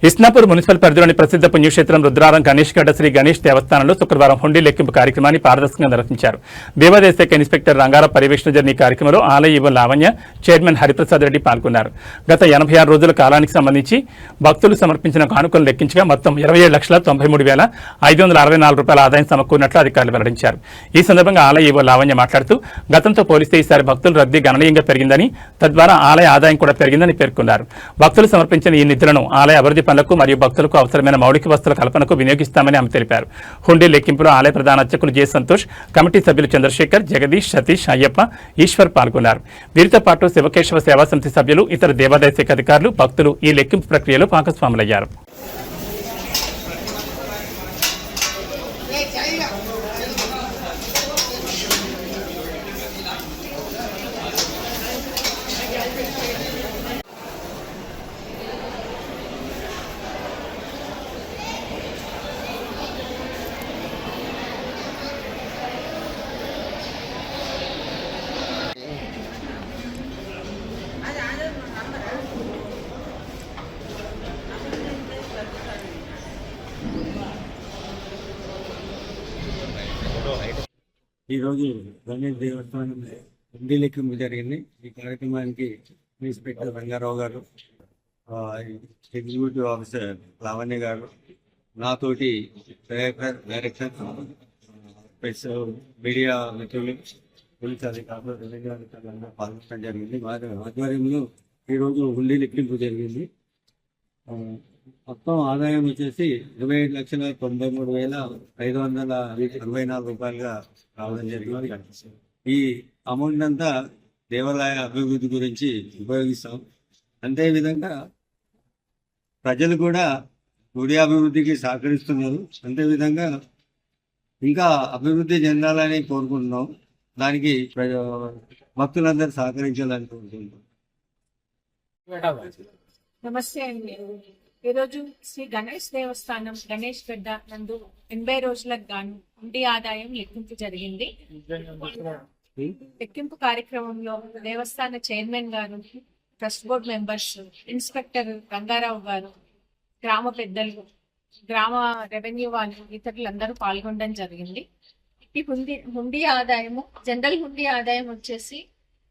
Isnapur municipal పరిధిలోని ప్రసిద్ధ పుణ్యక్షేత్రం రుద్రారం గణేష్ గడ్డ శ్రీ గణేష్ దేవస్థానంలో శుక్రవారం హుండీ లెక్కింపు కార్యక్రమాన్ని పారదర్శకంగా నిర్వహించారు. దేవాదాయ శాఖ ఇన్స్పెక్టర్ రంగారావు పర్యవేక్షణ జరిగిన ఈ కార్యక్రమంలో ఆలయ ఈవో లావణ్య, చైర్మన్ హరిప్రసాద్ రెడ్డి పాల్గొన్నారు. గత 86 రోజుల కాలానికి సంబంధించి భక్తులు సమర్పించిన కానుకలు లెక్కించగా మొత్తం 27,93,564 రూపాయల ఆదాయం సమకూరినట్లు అధికారులు వెల్లడించారు. ఈ సందర్భంగా ఆలయ ఈవో లావణ్య మాట్లాడుతూ గతంతో పోలిస్తే ఈసారి భక్తుల రద్దీ గణనీయంగా పెరిగిందని, తద్వారా ఆలయ ఆదాయం కూడా పెరిగిందని పేర్కొన్నారు. భక్తులు సమర్పించిన ఈ నిధులను ఆలయ అభివృద్ధి పనులకు మరియు భక్తులకు అవసరమైన మౌలిక వస్తువుల కల్పనకు వినియోగిస్తామని ఆమె తెలిపారు. హుండీ లెక్కింపులో ఆలయ ప్రధాన అర్చకులు జె సంతోష్, కమిటీ సభ్యులు చంద్రశేఖర్, జగదీష్, సతీష్, అయ్యప్ప, ఈశ్వర్ పాల్గొన్నారు. వీరితో పాటు శివకేశవ సేవా సమితి సభ్యులు, ఇతర దేవాదాయ శాఖ అధికారులు, భక్తులు ఈ లెక్కింపు ప్రక్రియలో భాగస్వాములయ్యారు. ఈరోజు గణేష్ దేవస్థానం హుండీ లెక్కింపు జరిగింది. ఈ కార్యక్రమానికి ఇన్స్పెక్టర్ రంగారావు గారు, ఎగ్జిక్యూటివ్ ఆఫీసర్ లావణ్య గారు, నాతోటి డైరెక్టర్, ప్రెస్ మీడియా మిత్రులు, పోలీస్ అధికారులు, రెవెన్యూ అధికారులు పాల్గొనడం జరిగింది. వారి ఆధ్వర్యంలో ఈరోజు హుండీ లెక్కింపు జరిగింది. మొత్తం ఆదాయం వచ్చేసి 27,93,564 రూపాయలుగా రావడం జరిగింది. ఈ అమౌంట్ అంతా దేవాలయ అభివృద్ధి గురించి ఉపయోగిస్తాం. అంతేవిధంగా ప్రజలు కూడా గుడి అభివృద్ధికి సహకరిస్తున్నారు. అంతేవిధంగా ఇంకా అభివృద్ధి చెందాలని కోరుకుంటున్నాం. దానికి భక్తులందరూ సహకరించాలని కోరుకుంటున్నాం. నమస్తే అండి. ఈరోజు శ్రీ గణేష్ దేవస్థానం గణేష్ గడ్డ నందు 80 రోజులకు గాను హుండీ ఆదాయం లెక్కింపు జరిగింది. లెక్కింపు కార్యక్రమంలో దేవస్థాన చైర్మన్ గారు, trust board members, inspector Rangarao గారు, గ్రామ పెద్దలు, గ్రామ రెవెన్యూ వాళ్ళు, ఇతరులందరూ పాల్గొనడం జరిగింది. ఈ హుండీ ఆదాయము, జనరల్ హుండీ ఆదాయం వచ్చేసి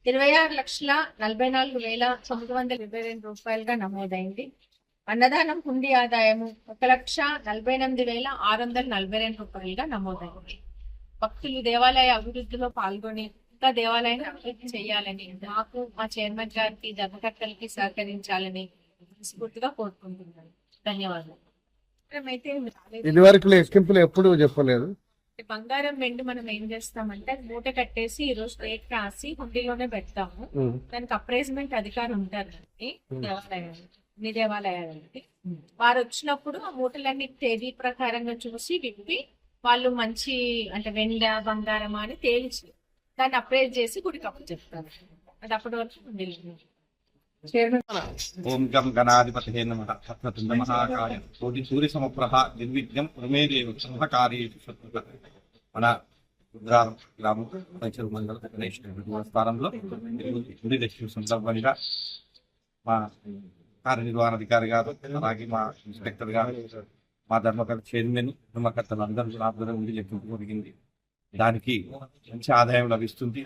26,44,922 రూపాయలుగా నమోదైంది. అన్నదానం హుండీ ఆదాయము 1,48,642 రూపాయలుగా నమోదైంది. భక్తులు దేవాలయ అభివృద్ధిలో పాల్గొని ఇంకా దేవాలయాన్ని అభివృద్ధి చేయాలని, నాకు మా చైర్మన్ గారికి, ధర్మకర్తలకి సహకరించాలని స్ఫూర్తిగా కోరుకుంటున్నాను. ధన్యవాదాలు. ఎప్పుడు చెప్పలేదు. బంగారం వెండి మనం ఏం చేస్తామంటే మూట కట్టేసి ఈ రోజు రేట్ రాసి హుండీలోనే పెడతాము. దానికి అప్రైజ్మెంట్ అధికారి ఉంటారు దేవాలయాలకి. వారు వచ్చినప్పుడు ఆ మూటలన్నీ తేదీ ప్రకారంగా చూసి విప్పి వాళ్ళు మంచి అంటే వెండ బంగారం అని తేల్చి దాన్ని అప్రైజ్ చేసి గుడికి అప్పు చెప్తారు. అది అప్పటి వరకు హుండీలో. ఓం గం గణాధిపతయే నమః. వక్రతుండ మహాకాయ కోటి సూర్య సమప్రభ నిర్విఘ్నం కురుమేదేవ సర్వకార్యేషు సర్వదా. మన రుద్రారం గ్రామం పంచరు మండల గణేష్ దేవస్థానంలో గుడి లక్ష్మి సందర్భంగా మా కార్యనిర్వహణాధికారి గారు, అలాగే మా ఇన్స్పెక్టర్ గారు, మా ధర్మకర్త చైర్మన్, ధర్మకర్తలు అందరూ ఆధ్వర్యంలో ఉండి లెక్కింపు జరిగింది. దానికి మంచి ఆదాయం లభిస్తుంది.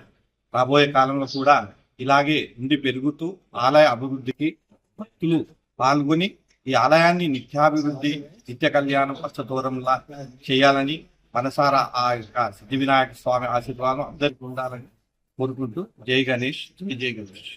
రాబోయే కాలంలో కూడా ఇలాగే ఉండి పెరుగుతూ ఆలయ అభివృద్ధికి భక్తులు పాల్గొని ఈ ఆలయాన్ని నిత్యాభివృద్ధి, నిత్య కళ్యాణం, పచ్చతోరంలా చేయాలని మనసారా ఆ యొక్క సిద్ధి వినాయక స్వామి ఆశీర్వాదం అందరికీ ఉండాలని కోరుకుంటూ జై గణేష్, జై గణేష్.